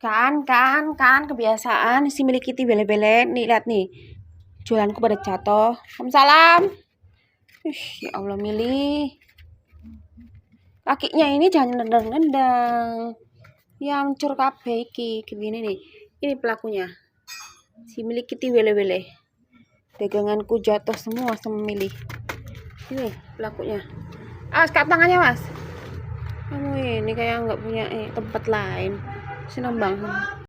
Kan kebiasaan si milik Kitty bele-bele. Nih lihat nih. Jualanku pada jatuh. Salam. Ya Allah milih. Kakinya ini jangan nendang-nendang. Ya hancur kabeh iki. Gini nih. Ini pelakunya. Si milik Kitty bele-bele. Daganganku jatuh semua sama milih. Ini pelakunya. Sekat tangannya mas. Kamu ini kayak nggak punya tempat lain. Senang banget.